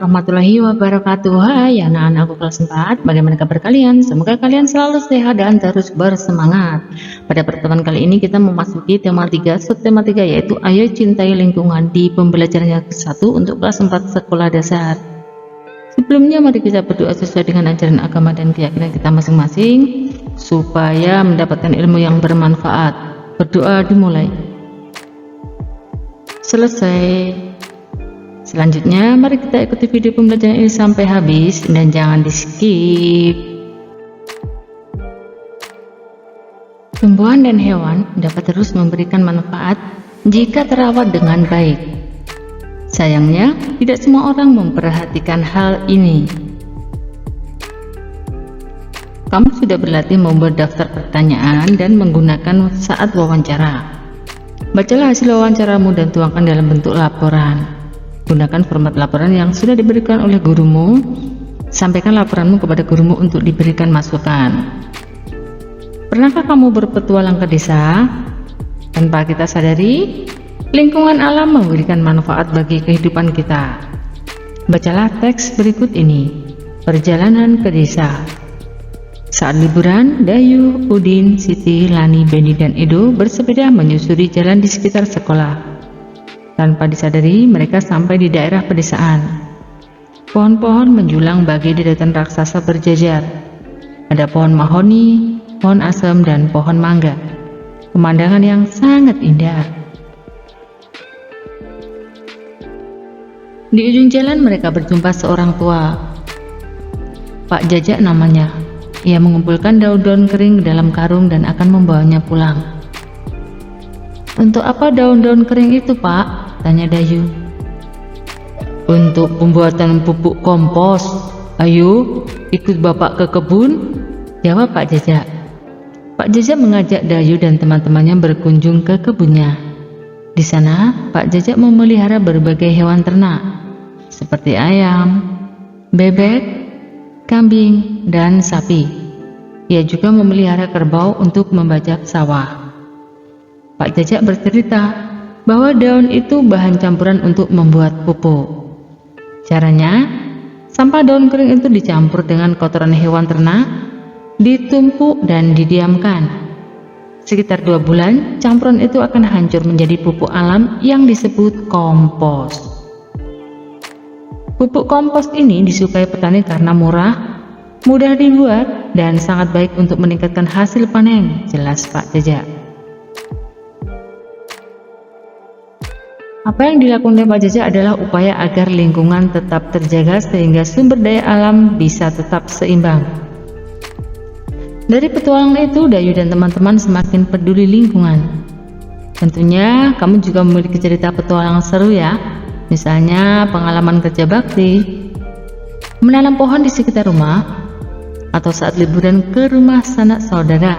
warahmatullahi wabarakatuh. Hai anak-anakku kelas 4, bagaimana kabar kalian? Semoga kalian selalu sehat dan terus bersemangat. Pada pertemuan kali ini kita memasuki tema 3, subtema 3, yaitu ayo cintai lingkungan di pembelajaran yang ke-1 untuk kelas 4 sekolah dasar. Sebelumnya mari kita berdoa sesuai dengan ajaran agama dan keyakinan kita masing-masing supaya mendapatkan ilmu yang bermanfaat. Berdoa dimulai. Selesai. Selanjutnya, mari kita ikuti video pembelajaran ini sampai habis dan jangan di-skip. Tumbuhan dan hewan dapat terus memberikan manfaat jika terawat dengan baik. Sayangnya, tidak semua orang memperhatikan hal ini. Kamu sudah berlatih membuat daftar pertanyaan dan menggunakan saat wawancara. Bacalah hasil wawancaramu dan tuangkan dalam bentuk laporan. Gunakan format laporan yang sudah diberikan oleh gurumu. Sampaikan laporanmu kepada gurumu untuk diberikan masukan. Pernahkah kamu berpetualang ke desa? Tanpa kita sadari, lingkungan alam memberikan manfaat bagi kehidupan kita. Bacalah teks berikut ini. Perjalanan ke desa. Saat liburan, Dayu, Udin, Siti, Lani, Beni, dan Edo bersepeda menyusuri jalan di sekitar sekolah. Tanpa disadari, mereka sampai di daerah pedesaan. Pohon-pohon menjulang bagai deretan raksasa berjajar. Ada pohon mahoni, pohon asem, dan pohon mangga. Pemandangan yang sangat indah. Di ujung jalan mereka berjumpa seorang tua. Pak Jajak namanya. Ia mengumpulkan daun-daun kering dalam karung dan akan membawanya pulang. Untuk apa daun-daun kering itu, Pak? Tanya Dayu. Untuk pembuatan pupuk kompos. Ayo, ikut Bapak ke kebun, jawab Pak Jajak. Pak Jajak mengajak Dayu dan teman-temannya berkunjung ke kebunnya. Di sana, Pak Jajak memelihara berbagai hewan ternak, seperti ayam, bebek, kambing, dan sapi. Ia juga memelihara kerbau untuk membajak sawah. Pak Jajak bercerita bahwa daun itu bahan campuran untuk membuat pupuk. Caranya, sampah daun kering itu dicampur dengan kotoran hewan ternak, ditumpuk dan didiamkan. Sekitar 2 bulan, campuran itu akan hancur menjadi pupuk alam yang disebut kompos. Pupuk kompos ini disukai petani karena murah, mudah dibuat, dan sangat baik untuk meningkatkan hasil panen, jelas Pak Jajak. Apa yang dilakukan oleh Pak Jajak adalah upaya agar lingkungan tetap terjaga sehingga sumber daya alam bisa tetap seimbang. Dari petualangan itu, Dayu dan teman-teman semakin peduli lingkungan. Tentunya kamu juga memiliki cerita petualangan seru ya, misalnya pengalaman kerja bakti, menanam pohon di sekitar rumah, atau saat liburan ke rumah sanak saudara.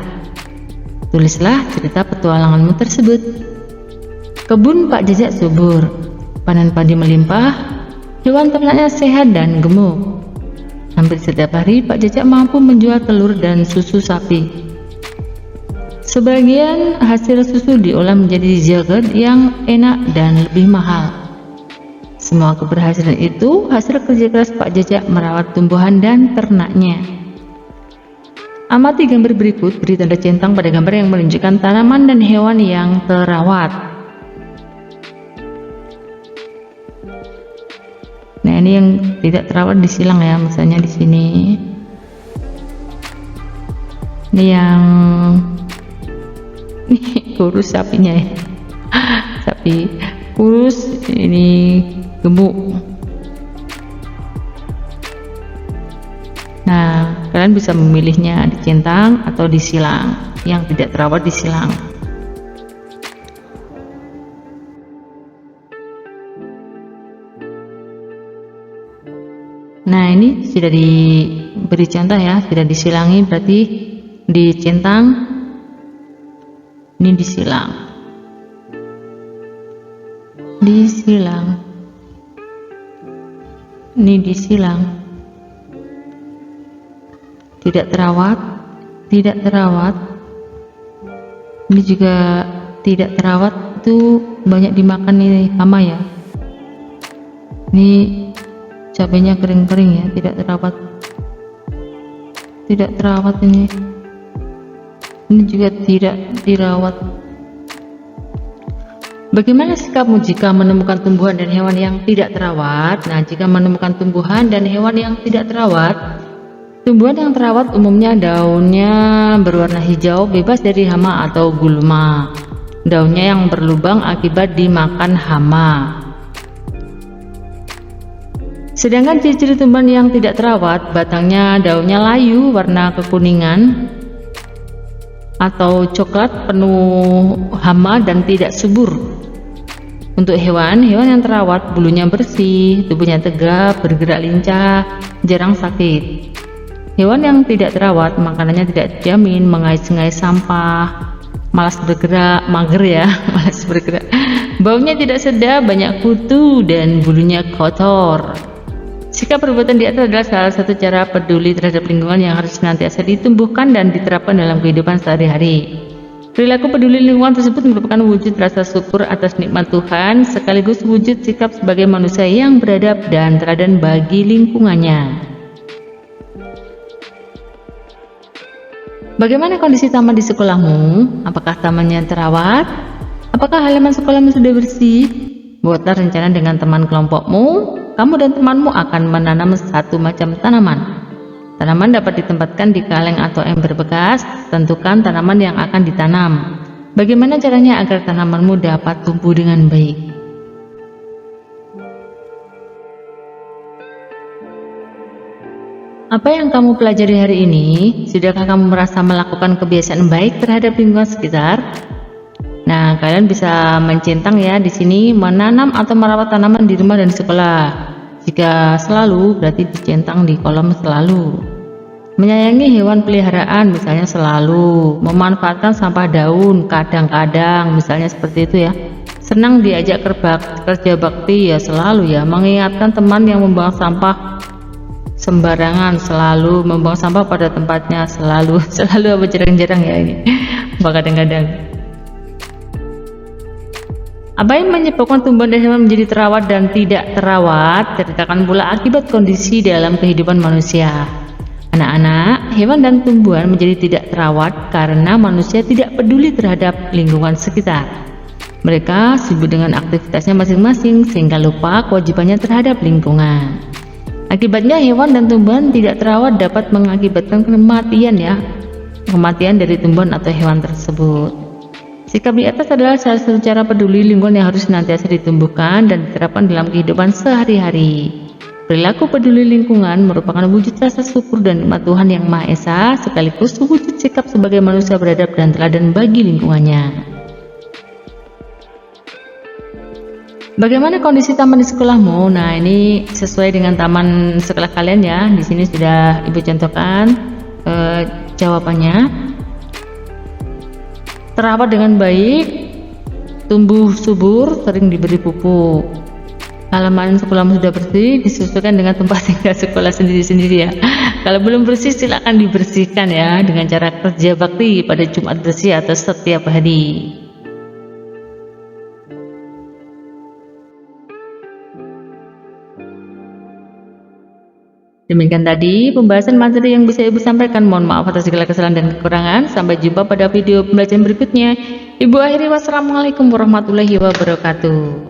Tulislah cerita petualanganmu tersebut. Kebun Pak Jajak subur, panen padi melimpah, hewan ternaknya sehat dan gemuk. Hampir setiap hari Pak Jajak mampu menjual telur dan susu sapi. Sebagian hasil susu diolah menjadi yogurt yang enak dan lebih mahal. Semua keberhasilan itu hasil kerja keras Pak Jajak merawat tumbuhan dan ternaknya. Amati gambar berikut, beri tanda centang pada gambar yang menunjukkan tanaman dan hewan yang terawat. Nah, ini yang tidak terawat disilang ya, misalnya di sini. Ini yang kurus sapinya ya. Sapi kurus, ini gemuk. Nah, kalian bisa memilihnya dicentang atau disilang. Yang tidak terawat disilang. Nah, ini sudah diberi contoh ya, sudah disilangi berarti dicentang, ini disilang, ini disilang, tidak terawat, ini juga tidak terawat, itu banyak dimakan nih hama ya. Ini cabenya kering-kering ya, tidak terawat ini juga tidak dirawat. Bagaimana sikapmu jika menemukan tumbuhan dan hewan yang tidak terawat? Nah, jika menemukan tumbuhan dan hewan yang tidak terawat, tumbuhan yang terawat umumnya daunnya berwarna hijau, bebas dari hama atau gulma. Daunnya yang berlubang akibat dimakan hama. Sedangkan ciri-ciri tumbuhan yang tidak terawat, batangnya daunnya layu, warna kekuningan atau coklat, penuh hama dan tidak subur. Untuk hewan yang terawat, bulunya bersih, tubuhnya tegap, bergerak lincah, jarang sakit. Hewan yang tidak terawat, makanannya tidak dijamin, mengais-ngais sampah, malas bergerak, mager ya, malas bergerak. Baunya tidak sedap, banyak kutu, dan bulunya kotor. Sikap perbuatan di atas adalah salah satu cara peduli terhadap lingkungan yang harus senantiasa ditumbuhkan dan diterapkan dalam kehidupan sehari-hari. Perilaku peduli lingkungan tersebut merupakan wujud rasa syukur atas nikmat Tuhan, sekaligus wujud sikap sebagai manusia yang beradab dan teladan bagi lingkungannya. Bagaimana kondisi taman di sekolahmu? Apakah tamannya terawat? Apakah halaman sekolahmu sudah bersih? Buatlah rencana dengan teman kelompokmu. Kamu dan temanmu akan menanam satu macam tanaman. Tanaman dapat ditempatkan di kaleng atau ember bekas. Tentukan tanaman yang akan ditanam. Bagaimana caranya agar tanamanmu dapat tumbuh dengan baik? Apa yang kamu pelajari hari ini? Sudahkah kamu merasa melakukan kebiasaan baik terhadap lingkungan sekitar? Nah, kalian bisa mencentang ya di sini, menanam atau merawat tanaman di rumah dan di sekolah. Jika selalu, berarti dicentang di kolom selalu. Menyayangi hewan peliharaan, misalnya selalu. Memanfaatkan sampah daun, kadang-kadang, misalnya seperti itu ya. Senang diajak kerja bakti ya selalu ya. Mengingatkan teman yang membuang sampah sembarangan, selalu. Membuang sampah pada tempatnya, selalu. Selalu apa jarang-jarang ya ini. Kadang-kadang. Apa yang menyebabkan tumbuhan dan hewan menjadi terawat dan tidak terawat? Ceritakan pula akibat kondisi dalam kehidupan manusia. Anak-anak, hewan dan tumbuhan menjadi tidak terawat karena manusia tidak peduli terhadap lingkungan sekitar. Mereka sibuk dengan aktivitasnya masing-masing sehingga lupa kewajibannya terhadap lingkungan. Akibatnya hewan dan tumbuhan tidak terawat dapat mengakibatkan kematian dari tumbuhan atau hewan tersebut. Sikap di atas adalah salah satu cara peduli lingkungan yang harus senantiasa ditumbuhkan dan diterapkan dalam kehidupan sehari-hari. Perilaku peduli lingkungan merupakan wujud rasa syukur dan nikmat Tuhan Yang Maha Esa, sekaligus wujud sikap sebagai manusia beradab dan teladan bagi lingkungannya. Bagaimana kondisi taman di sekolahmu? Nah, ini sesuai dengan taman sekolah kalian ya. Di sini sudah Ibu contohkan jawabannya. Terawat dengan baik, tumbuh subur, sering diberi pupuk. Halaman sekolahmu sudah bersih, disesuaikan dengan tempat tinggal sekolah sendiri-sendiri ya. Kalau belum bersih, silakan dibersihkan ya dengan cara kerja bakti pada Jumat bersih atau setiap hari. Demikian tadi pembahasan materi yang bisa Ibu sampaikan. Mohon maaf atas segala kesalahan dan kekurangan. Sampai jumpa pada video pembelajaran berikutnya. Ibu akhiri, wassalamualaikum warahmatullahi wabarakatuh.